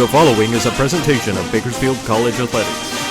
The following is a presentation of Bakersfield College Athletics.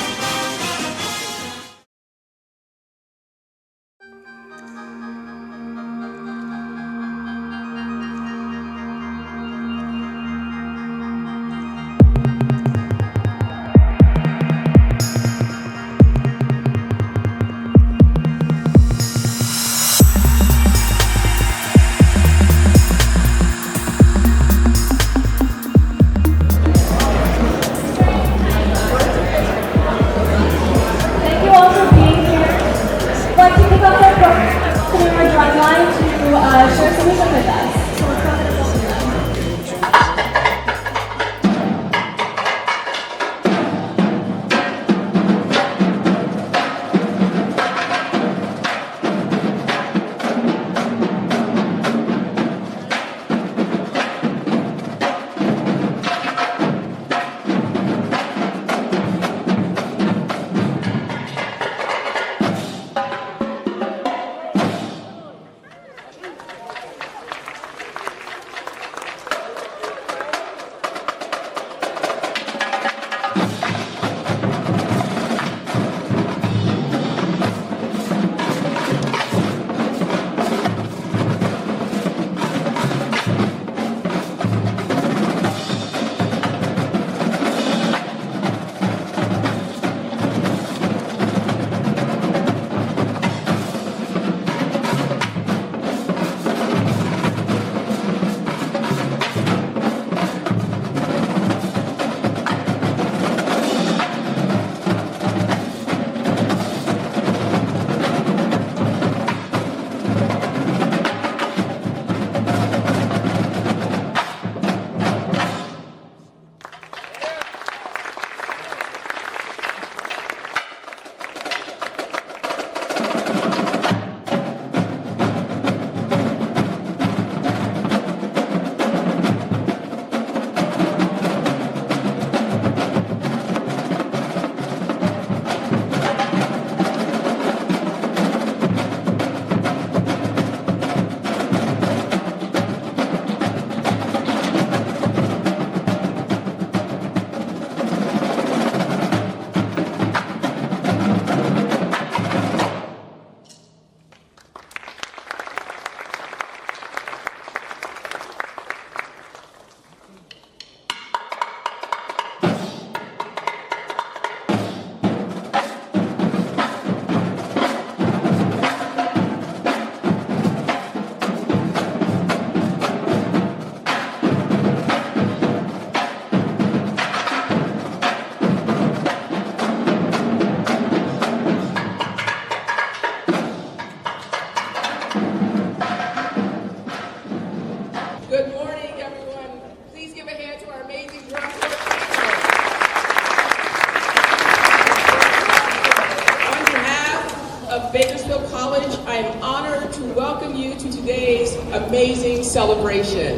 Bakersfield College, I am honored to welcome you to today's amazing celebration,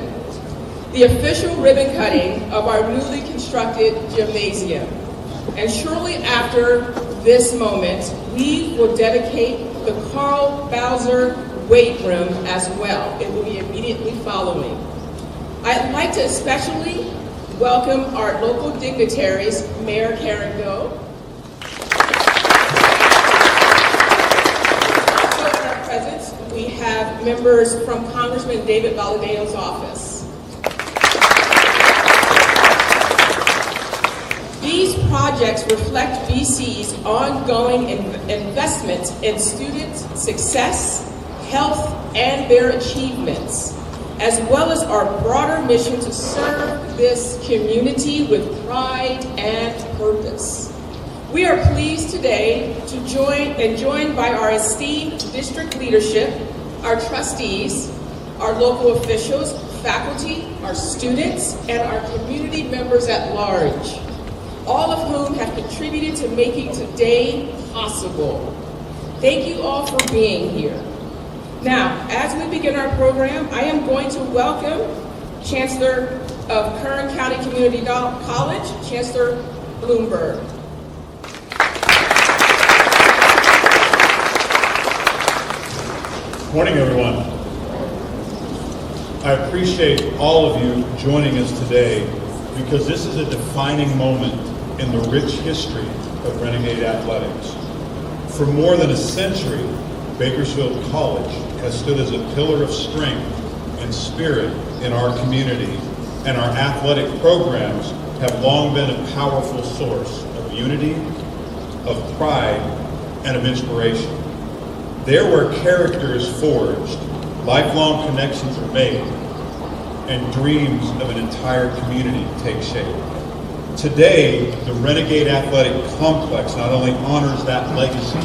the official ribbon cutting of our newly constructed gymnasium. And shortly after this moment, we will dedicate the Carl Bowser weight room as well. It will be immediately following. I'd like to especially welcome our local dignitaries, Mayor Karen Go. We have members from Congressman David Valadeno's office. These projects reflect BC's ongoing investment in student success, health, and their achievements, as well as our broader mission to serve this community with pride and purpose. We are pleased today to joined by our esteemed district leadership, our trustees, our local officials, faculty, our students, and our community members at large, all of whom have contributed to making today possible. Thank you all for being here. Now, as we begin our program, I am going to welcome Chancellor of Kern County Community College, Chancellor Bloomberg. Morning, everyone. I appreciate all of you joining us today because this is a defining moment in the rich history of Renegade Athletics. For more than a century, Bakersfield College has stood as a pillar of strength and spirit in our community, and our athletic programs have long been a powerful source of unity, of pride, and of inspiration. There where character is forged, lifelong connections are made, and dreams of an entire community take shape. Today, the Renegade Athletic Complex not only honors that legacy,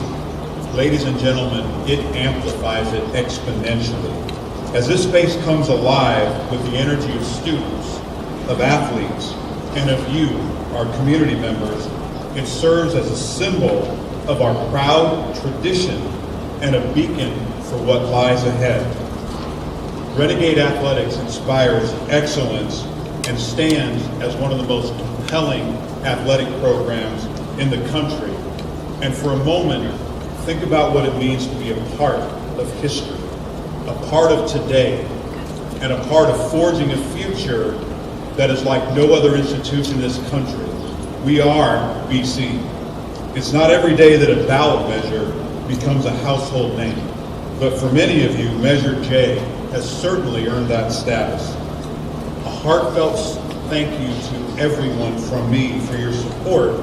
ladies and gentlemen, it amplifies it exponentially. As this space comes alive with the energy of students, of athletes, and of you, our community members, it serves as a symbol of our proud tradition and a beacon for what lies ahead. Renegade Athletics inspires excellence and stands as one of the most compelling athletic programs in the country. And for a moment, think about what it means to be a part of history, a part of today, and a part of forging a future that is like no other institution in this country. We are BC. It's not every day that a ballot measure becomes a household name, but for many of you, Measure J has certainly earned that status. A heartfelt thank you to everyone from me for your support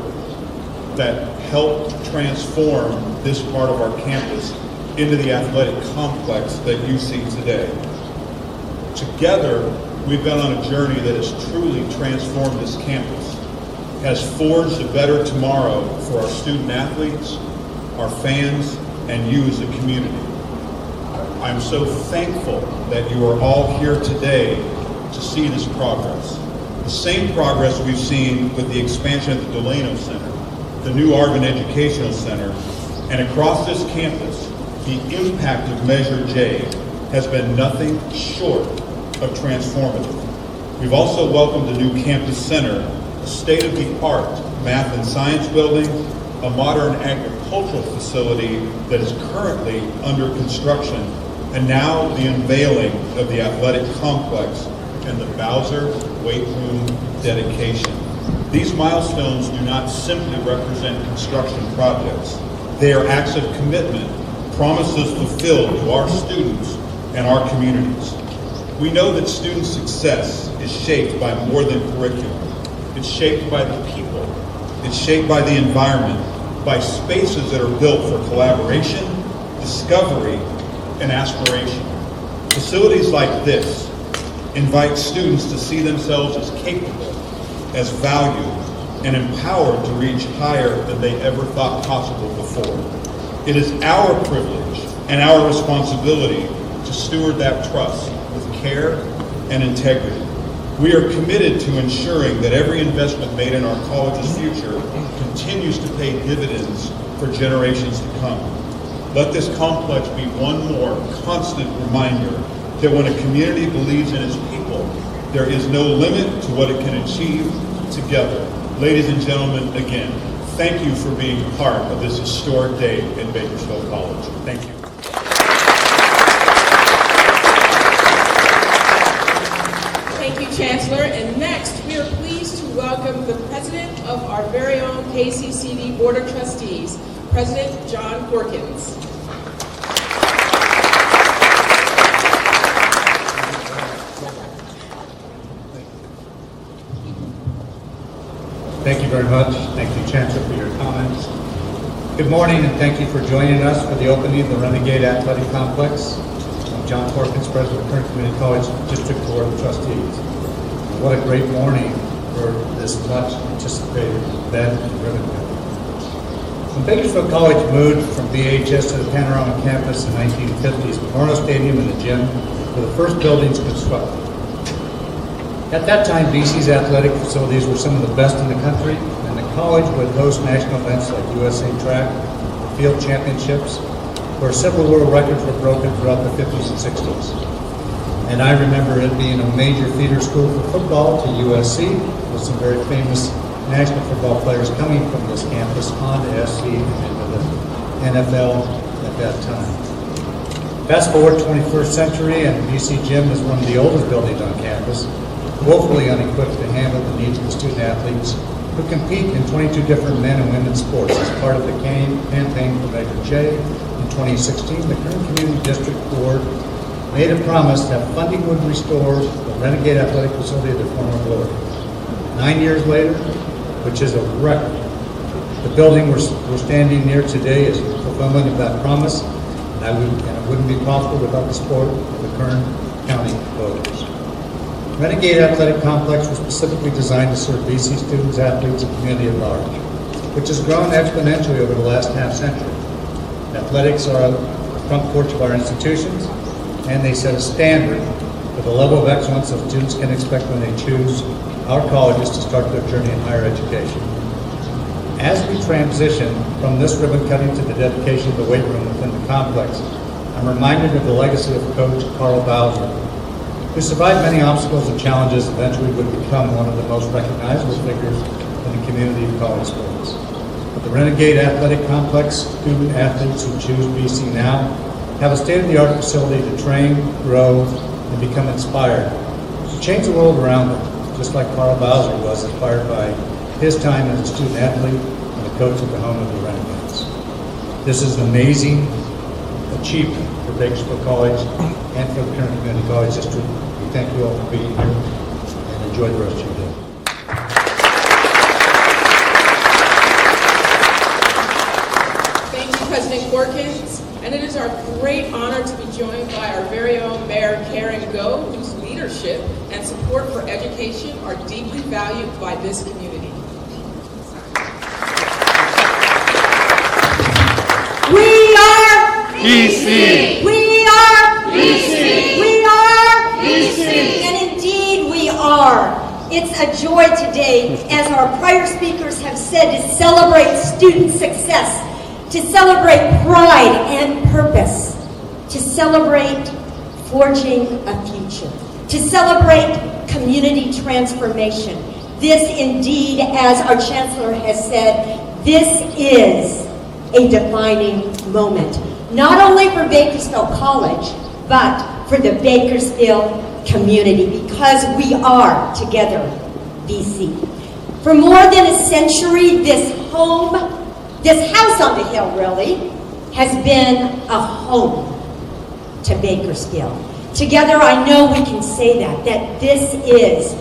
that helped transform this part of our campus into the athletic complex that you see today. Together, we've been on a journey that has truly transformed this campus, has forged a better tomorrow for our student athletes, our fans, and you as a community. I'm so thankful that you are all here today to see this progress. The same progress we've seen with the expansion of the Delano Center, the new Arvin Educational Center, and across this campus, the impact of Measure J has been nothing short of transformative. We've also welcomed a new campus center, a state-of-the-art math and science building, a modern agricultural facility that is currently under construction, and now the unveiling of the athletic complex and the Bowser weight room dedication. These milestones do not simply represent construction projects. They are acts of commitment, promises fulfilled to our students and our communities. We know that student success is shaped by more than curriculum. It's shaped by the people. It's shaped by the environment, by spaces that are built for collaboration, discovery, and aspiration. Facilities like this invite students to see themselves as capable, as valued, and empowered to reach higher than they ever thought possible before. It is our privilege and our responsibility to steward that trust with care and integrity. We are committed to ensuring that every investment made in our college's future continues to pay dividends for generations to come. Let this complex be one more constant reminder that when a community believes in its people, there is no limit to what it can achieve together. Ladies and gentlemen, again, thank you for being part of this historic day at Bakersfield College. Thank you. Thank you, Chancellor. And next, we are pleased to welcome the president of our very own KCCD Board of Trustees, President John Croonquist. Thank you very much. Thank you, Chancellor, for your comments. Good morning, and thank you for joining us for the opening of the Renegade Athletic Complex. I'm John Croonquist, President of Kern Community College District Board of Trustees. What a great morning for this much anticipated event in Renegade. When Bakersfield College moved from BHS to the Panorama campus in the 1950s, Memorial Stadium and the gym were the first buildings constructed. At that time, BC's athletic facilities were some of the best in the country, and the college would host national events like USA Track, the Field Championships, where several world records were broken throughout the 50s and 60s. And I remember it being a major feeder school for football to USC, with some very famous national football players coming from this campus onto SC and into the NFL at that time. Fast forward 21st century, and BC Gym is one of the oldest buildings on campus. woefully unequipped to handle the needs of the student athletes who compete in 22 different men and women's sports. As part of the campaign for Measure J in 2016, the Kern Community District Board made a promise that funding would restore the Renegade Athletic Facility to former glory. 9 years later, which is a record, the building we're standing near today is fulfillment of that promise, and it wouldn't be possible without the support of the Kern County voters. Renegade Athletic Complex was specifically designed to serve BC students, athletes, and community at large, which has grown exponentially over the last half-century. Athletics are the front porch of our institutions, and they set a standard for the level of excellence that students can expect when they choose our colleges to start their journey in higher education. As we transition from this ribbon cutting to the dedication of the weight room within the complex, I'm reminded of the legacy of Coach Carl Bowser, who survived many obstacles and challenges, eventually would become one of the most recognizable figures in the community of college sports. The Renegade Athletic Complex student athletes who choose BC now have a state-of-the-art facility to train, grow, and become inspired to change the world around them, just like Carl Bowser was inspired by his time as a student athlete and a coach at the home of the Renegades. This is an amazing achievement for Bakersfield College and for the Kern Community College District. We thank you all for being here and enjoy the rest of your day. Thank you, President Croonquist. And it is our great honor to be joined by our very own Mayor Karen Go, whose leadership and support for education are deeply valued by this community. We are BC! We are BC! We are BC! And indeed we are. It's a joy today, as our prior speakers have said, to celebrate student success, to celebrate pride and purpose, to celebrate forging a future, to celebrate community transformation. This indeed, as our Chancellor has said, this is a defining moment, not only for Bakersfield College, but for the Bakersfield community, because we are together, BC. For more than a century, this house on the hill really, has been a home to Bakersfield. Together, I know we can say that this is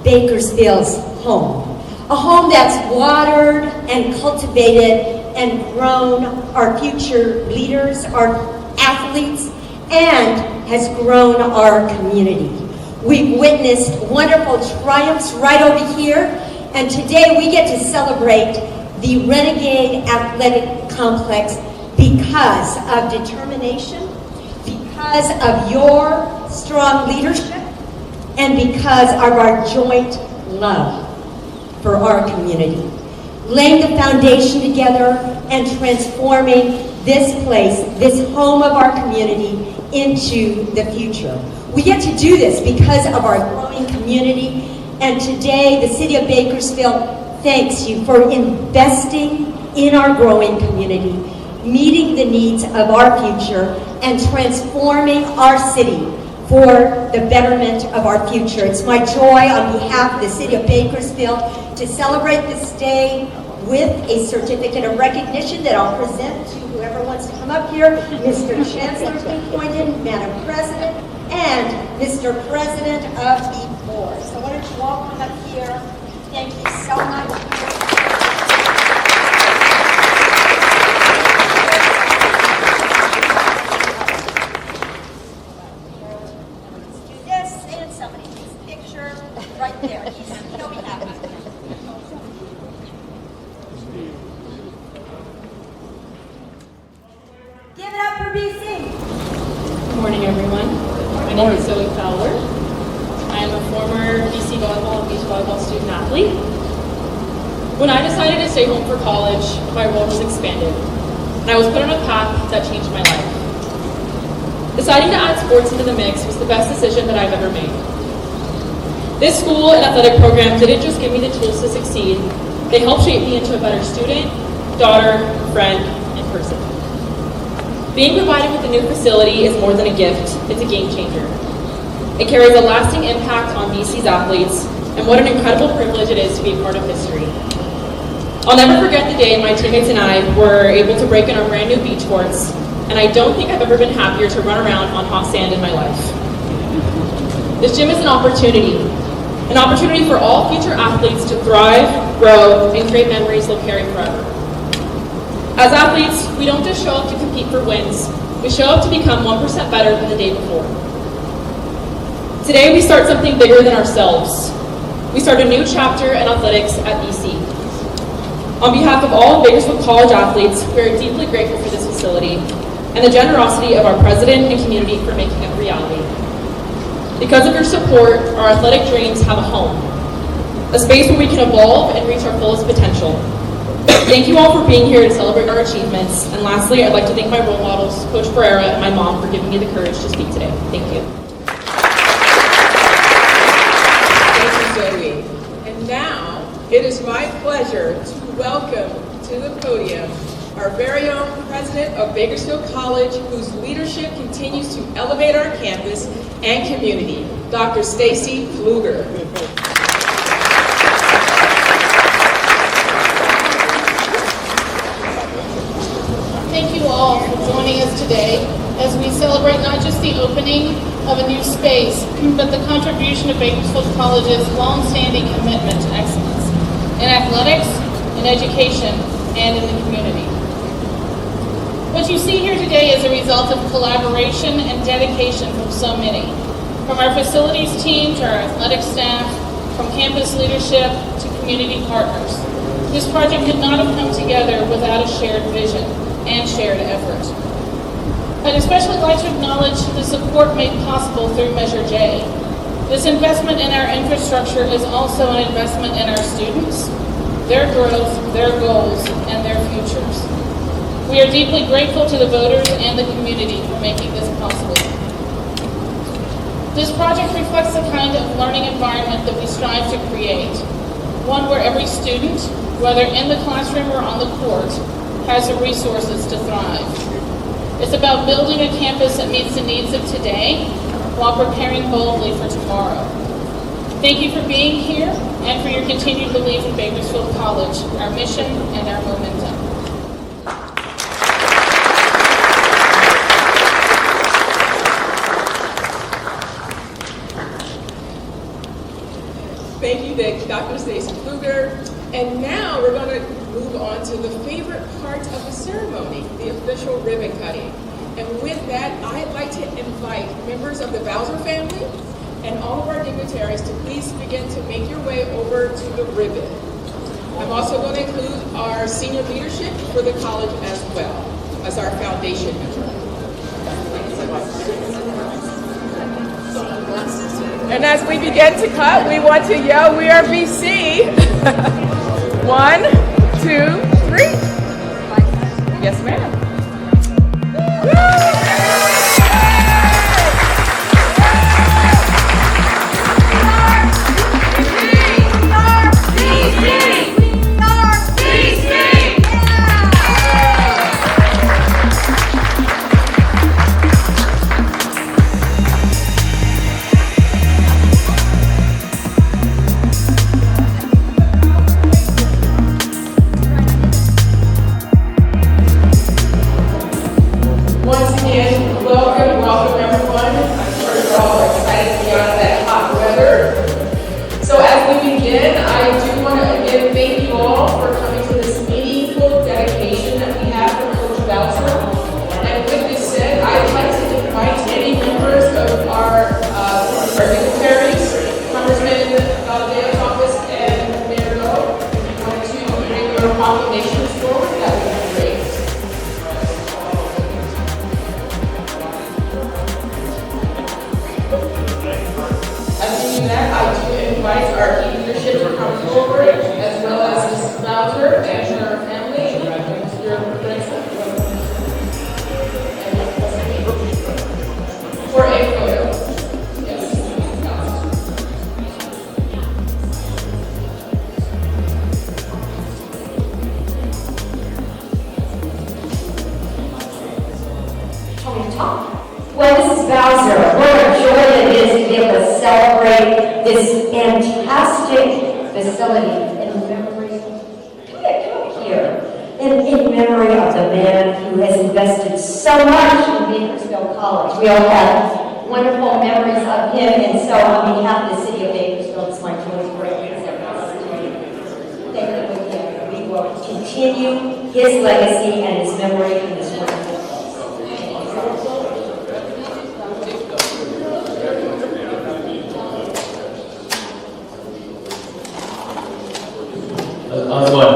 Bakersfield's home. A home that's watered and cultivated and grown our future leaders, our athletes, and has grown our community. We've witnessed wonderful triumphs right over here, and today we get to celebrate the Renegade Athletic Complex because of determination, because of your strong leadership, and because of our joint love for our community. Laying the foundation together and transforming this place, this home of our community, into the future. We get to do this because of our growing community, and today the City of Bakersfield thanks you for investing in our growing community, meeting the needs of our future, and transforming our city for the betterment of our future. It's my joy on behalf of the City of Bakersfield to celebrate this day with a certificate of recognition that I'll present to whoever wants to come up here. Mr. Chancellor Pinpointed, Madam President, and Mr. President of the Board. So why don't you all come up here. Thank you so much. Right there. He'll be happy. Give it up for BC. Good morning, everyone. My name is Zoe Fowler. I am a former BC volleyball and beach volleyball student athlete. When I decided to stay home for college, my world was expanded, and I was put on a path that changed my life. Deciding to add sports into the mix was the best decision that I've ever made. This school and athletic program didn't just give me the tools to succeed, they helped shape me into a better student, daughter, friend, and person. Being provided with a new facility is more than a gift, it's a game changer. It carries a lasting impact on BC's athletes, and what an incredible privilege it is to be a part of history. I'll never forget the day my teammates and I were able to break in our brand new beach courts, and I don't think I've ever been happier to run around on hot sand in my life. This gym is an opportunity for all future athletes to thrive, grow, and create memories they'll carry forever. As athletes, we don't just show up to compete for wins, we show up to become 1% better than the day before. Today we start something bigger than ourselves. We start a new chapter in athletics at BC. On behalf of all Bakersfield College athletes, we are deeply grateful for this facility and the generosity of our president and community for making it a reality. Because of your support, our athletic dreams have a home, a space where we can evolve and reach our fullest potential. Thank you all for being here to celebrate our achievements. And lastly, I'd like to thank my role models, Coach Ferreira and my mom, for giving me the courage to speak today. Thank you. Thank you, Zoe. And now, it is my pleasure to welcome to the podium our very own president of Bakersfield College, whose leadership continues to elevate our campus and community, Dr. Stacy Pfluger. Thank you all for joining us today as we celebrate not just the opening of a new space, but the contribution of Bakersfield College's long-standing commitment to excellence in athletics, in education, and in the community. What you see here today is a result of collaboration and dedication from so many, from our facilities team to our athletic staff, from campus leadership to community partners. This project could not have come together without a shared vision and shared effort. I'd especially like to acknowledge the support made possible through Measure J. This investment in our infrastructure is also an investment in our students, their growth, their goals, and their futures. We are deeply grateful to the voters and the community for making this possible. This project reflects the kind of learning environment that we strive to create, one where every student, whether in the classroom or on the court, has the resources to thrive. It's about building a campus that meets the needs of today while preparing boldly for tomorrow. Thank you for being here and for your continued belief in Bakersfield College, our mission and our momentum. Thank you, Dr. Stacy Pfluger. And now we're going to move on to the favorite part of the ceremony, the official ribbon cutting. And with that, I'd like to invite members of the Bowser family and all of our dignitaries to please begin to make your way over to the ribbon. I'm also going to include our senior leadership for the college as well as our foundation member. And as we begin to cut, we want to yell, "We are BC." 1, 2, 3. Yes, ma'am. Well, Mrs. Bowser, what a joy it is to be able to this fantastic facility in memory, come here, in memory of the man who has invested so much in Bakersfield College. We all have wonderful memories of him, and so on behalf of the city of Bakersfield, it's my joy to bring his thank you with him. We will continue his legacy and his memory in this wonderful place. How's it going?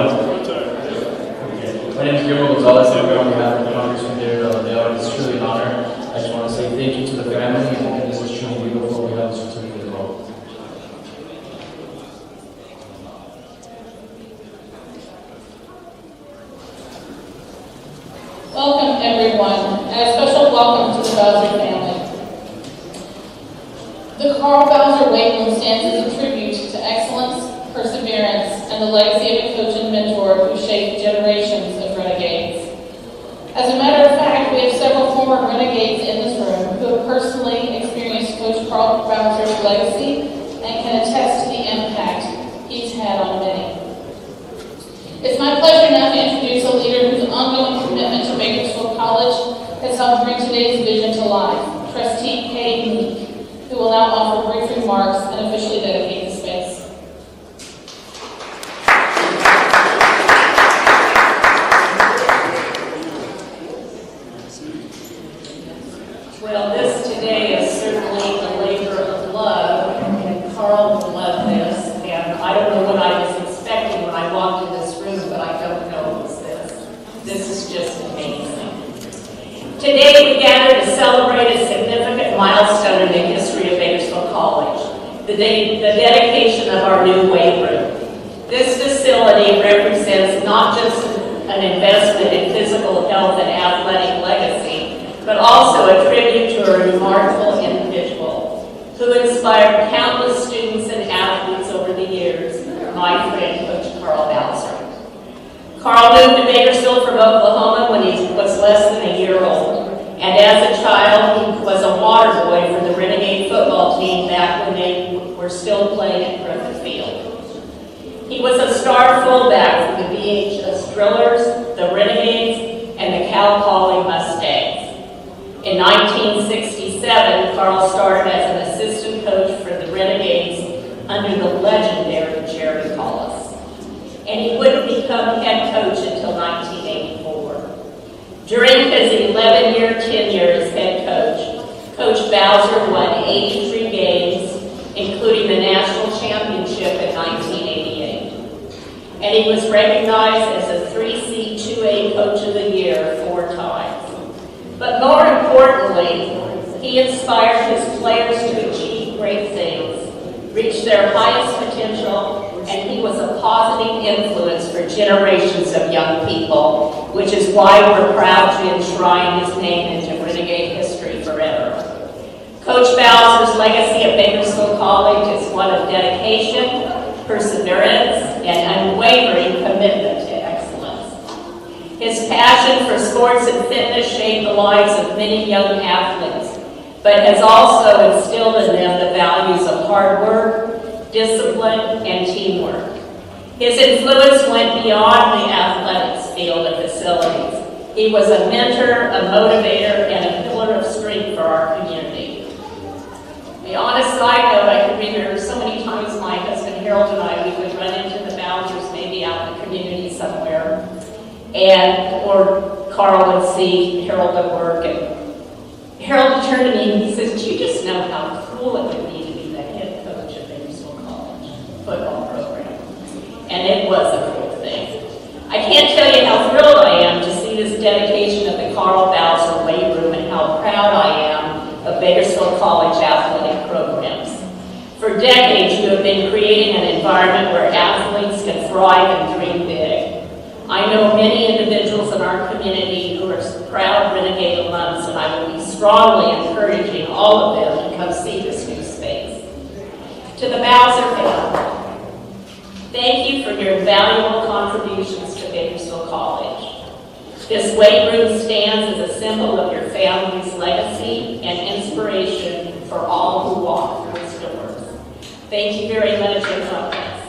My name is Generalao. On behalf of the Congressman Generalao, it's truly an honor. I just want to say thank you to the family, and this is truly beautiful. We have a certificate as well. Welcome, everyone, and a special welcome to the Bowser family. The Carl Bowser Weight Room stands as a tribute to excellence, perseverance, and the legacy of a coach and mentor who shaped generations of Renegades. As a matter of fact, we have several former Renegades in this room who have personally experienced Coach Carl Bowser's legacy and can attest to the impact he's had on many. It's my pleasure now to introduce a leader whose ongoing commitment to Bakersfield College has helped bring today's vision to life, Trustee Kay Meek, who will now offer brief remarks and officially dedicate the space. Well, this today is certainly a labor of love, and Carl will love this, and I don't know what I was expecting when I walked in this room, but I don't know it was this. This is just amazing. Today we gather to celebrate a significant milestone in the history of Bakersfield College, the dedication of our new weight room. This facility represents not just an investment in physical health and athletic legacy, but also a tribute to a remarkable individual who inspired countless students and athletes over the years, my friend, Coach Carl Bowser. Carl moved to Bakersfield from Oklahoma when he was less than a year old, and as a child, he was a water boy for the Renegade football team back when they were still playing at Croonquist. He was a star fullback for the BHS Drillers, the Renegades, and the Cal Poly Mustangs. In 1967, Carl started as an assistant coach for the Renegades under the legendary Jerry Collis. And he wouldn't become head coach until 1984. During his 11-year tenure as head coach, Coach Bowser won 83 games, including the national championship in 1988. And he was recognized as a 3C 2A Coach of the Year 4 times. But more importantly, he inspired his players to achieve great things, reach their highest potential, and he was a positive influence for generations of young people, which is why we're proud to enshrine his name into Renegade history forever. Coach Bowser's legacy at Bakersfield College is one of dedication, perseverance, and unwavering commitment to excellence. His passion for sports and fitness shaped the lives of many young athletes, but has also instilled in them the values of hard work, discipline, and teamwork. His influence went beyond the athletics field and facilities. He was a mentor, a motivator, and a pillar of strength for our community. The honest side note, I can remember so many times my husband Harold and I, we would run into the Bowsers maybe out in the community somewhere, or Carl would see Harold at work, and Harold would turn to me and he says, "Do you just know how cool it would be to be the head coach of Bakersfield College football program?" And it was a cool thing. I can't tell you how thrilled I am to see this dedication of the Carl Bowser weight room and how proud I am of Bakersfield College athletic programs. For decades, you have been creating an environment where athletes can thrive and dream big. I know many individuals in our community who are proud Renegade alums, and I will be strongly encouraging all of them to come see this new space. To the Bowser family, thank you for your valuable contributions to Bakersfield College. This weight room stands as a symbol of your family's legacy and inspiration for all who walk through its doors. Thank you very much, and God bless.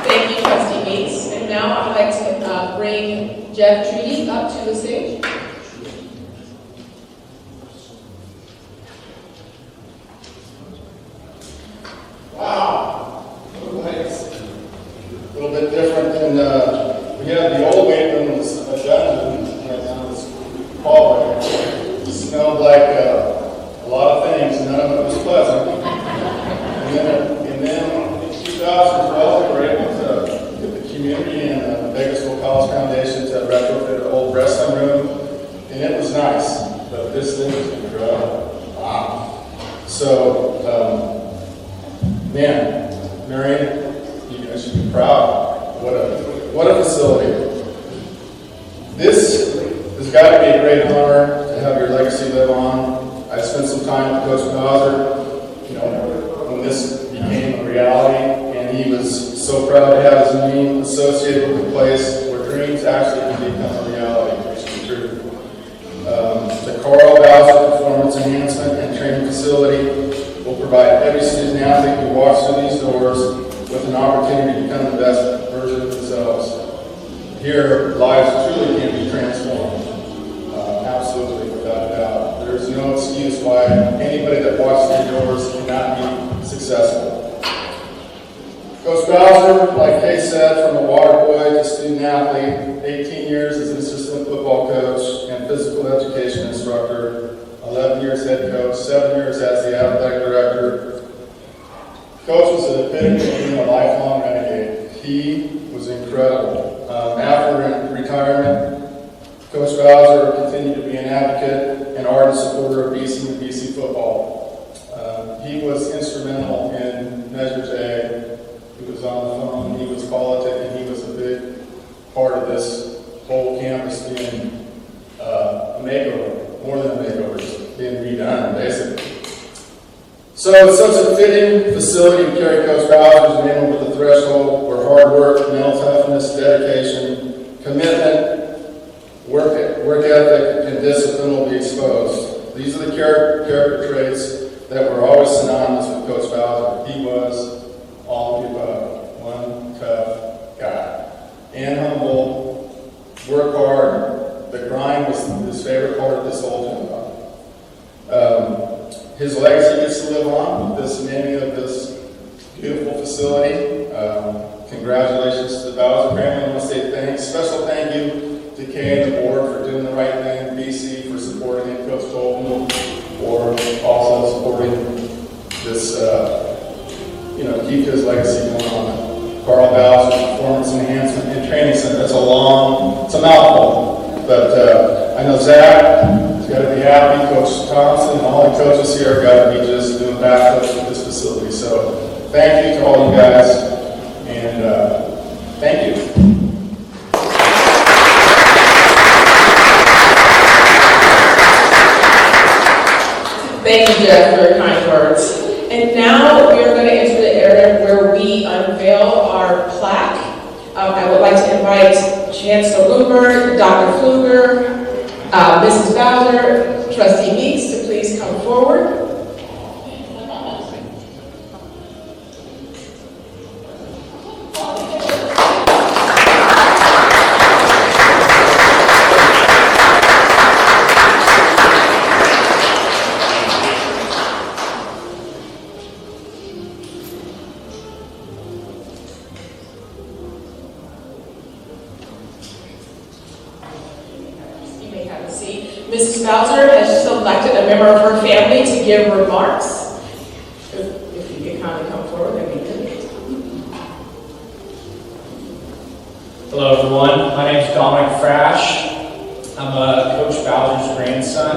Thank you, Trustee Meeks. And now I'd like to bring Jeff Treaty up to the stage. Wow, nice. A little bit different than we had the old weight room was a dungeon right now. This hallway. It smelled like a lot of things, and none of it was pleasant. And then in 2012, we were able to get the community and the Bakersfield College Foundation to retrofit an old wrestling room, and it was nice. But this thing was incredible. Wow. So. Man, Marion, you guys should be proud. What a facility. This has got to be a great honor to have your legacy live on. I spent some time with Coach Bowser, you know, when this became a reality, and he was so proud to have his name associated with the place where dreams actually can become a reality, which is true. The Carl Bowser Performance Enhancement and Training Facility will provide every student athlete who walks through these doors with an opportunity to become the best version of themselves. Here, lives truly can be transformed. Absolutely, without a doubt. There's no excuse why anybody that walks through the doors cannot be successful. Coach Bowser, like Kay said, from a water boy to student athlete, 18 years as an assistant football coach and physical education instructor, 11 years head coach, 7 years as the athletic director. Coach was an epitome of being a lifelong renegade. He was incredible. After retirement, Coach Bowser continued to be an advocate and ardent supporter of BC and BC football. He was instrumental in Measure J. He was on the phone, he was politic, and he was a big part of this whole campus being a makeover, more than a makeover, just being redone, basically. So it's such a fitting facility to carry Coach Bowser's name over the threshold where hard work, mental toughness, dedication, commitment, work ethic, and discipline will be exposed. These are the character traits that were always synonymous with Coach Bowser. He was all of the above, one tough guy. And humble, work hard. The grind was his favorite part of this whole job. His legacy gets to live on with this naming of this beautiful facility. Congratulations to the Bowser family. I want to say thanks. Special thank you to Kay and the board for doing the right thing, BC for supporting it, Coach Tolman for also supporting this, keep his legacy going on. Carl Bowser, Performance Enhancement and Training Center. It's a mouthful. But I know Zach, got to be happy. Coach Thompson and all the coaches here have got to be just doing backflips with this facility. So thank you to all you guys, and thank you. Thank you, Jeff, for your kind words. And now we are going to enter the area where we unveil our plaque. I would like to invite Chancellor Bloomberg, Dr. Pfluger, Mrs. Bowser, Trustee Meeks to please come forward. Mrs. Bowser has selected a member of her family to give remarks. If you could kindly come forward, that'd be good. Hello, everyone. My name is Dominic Frash. I'm Coach Bowser's grandson.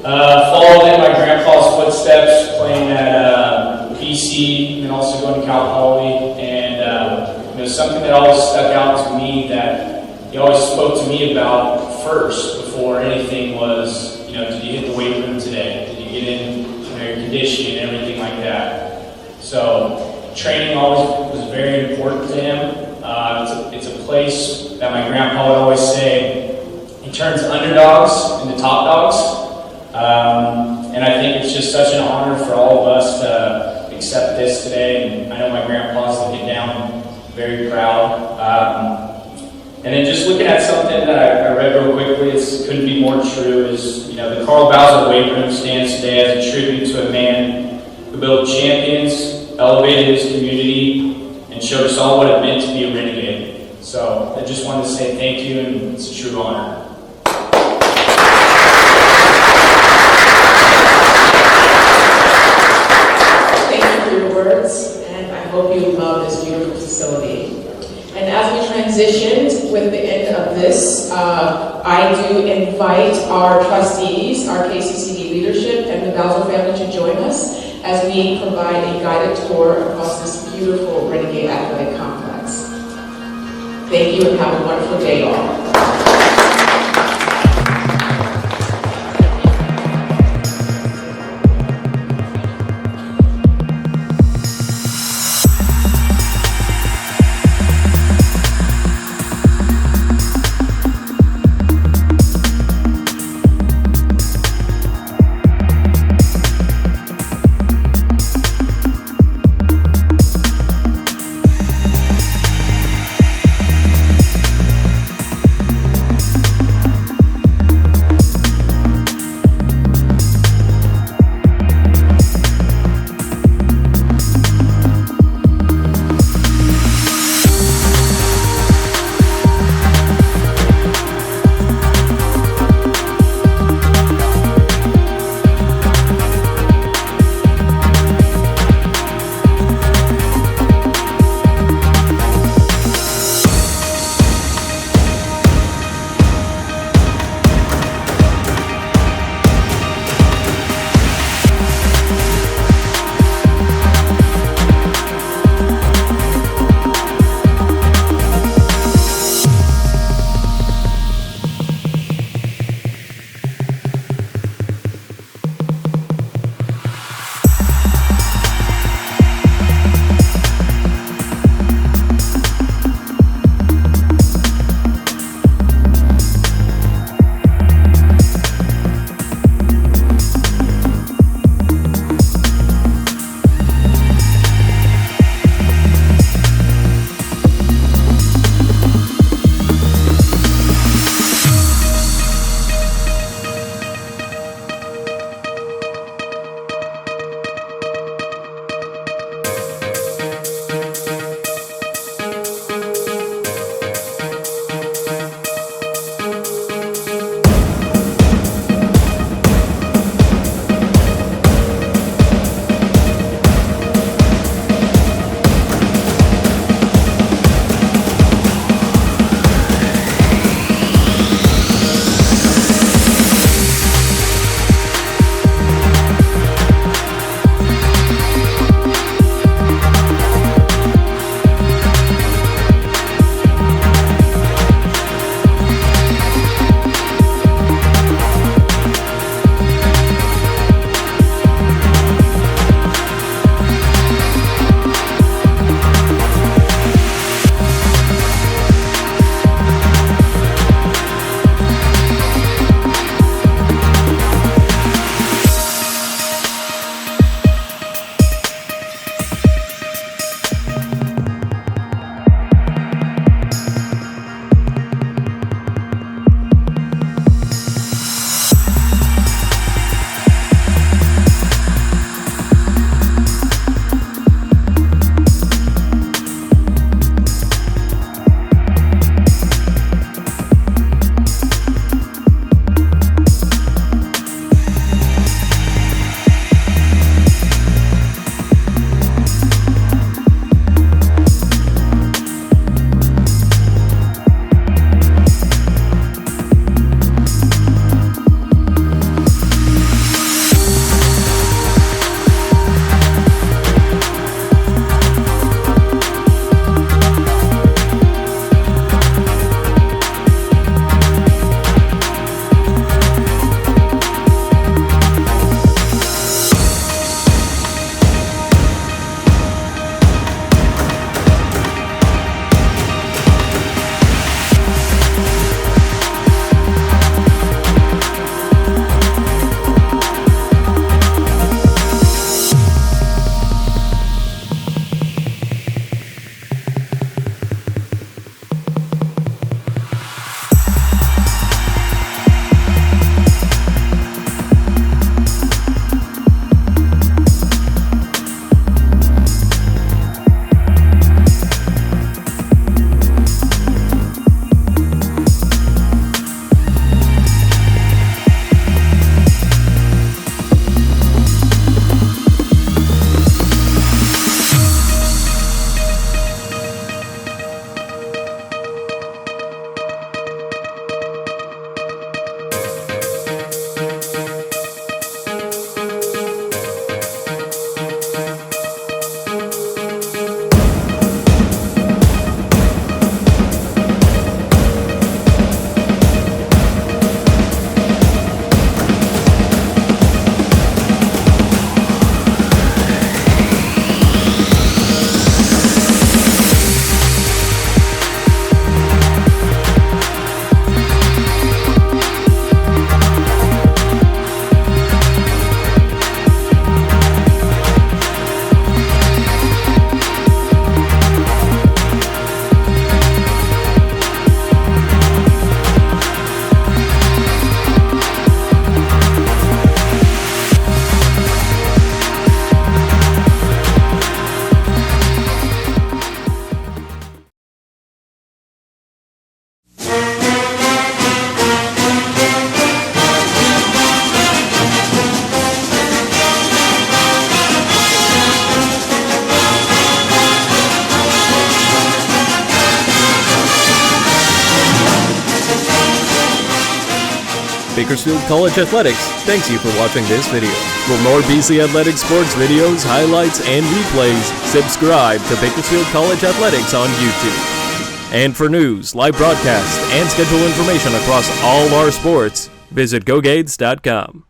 Followed in my grandpa's footsteps, playing at BC and also going to Cal Poly. And something that always stuck out to me that he always spoke to me about first before anything was, did you hit the weight room today? Did you get in your conditioning and everything like that? So training always was very important to him. It's a place that my grandpa would always say, he turns underdogs into top dogs. And I think it's just such an honor for all of us to accept this today. And I know my grandpa's looking down, very proud. And then just looking at something that I read real quickly, it couldn't be more true, is, the Carl Bowser Weight Room stands today as a tribute to a man who built champions, elevated his community, and showed us all what it meant to be a renegade. So I just wanted to say thank you, and it's a true honor. Thank you for your words, and I hope you love this beautiful facility. And as we transitioned with the end of this, I do invite our trustees, our KCCD leadership, and the Bowser family to join us as we provide a guided tour across this beautiful Renegade Athletic Complex. Thank you and have a wonderful day, all. Bakersfield College Athletics thanks you for watching this video. For more BC Athletics sports videos, highlights, and replays, subscribe to Bakersfield College Athletics on YouTube. And for news, live broadcasts, and schedule information across all our sports, visit gogades.com.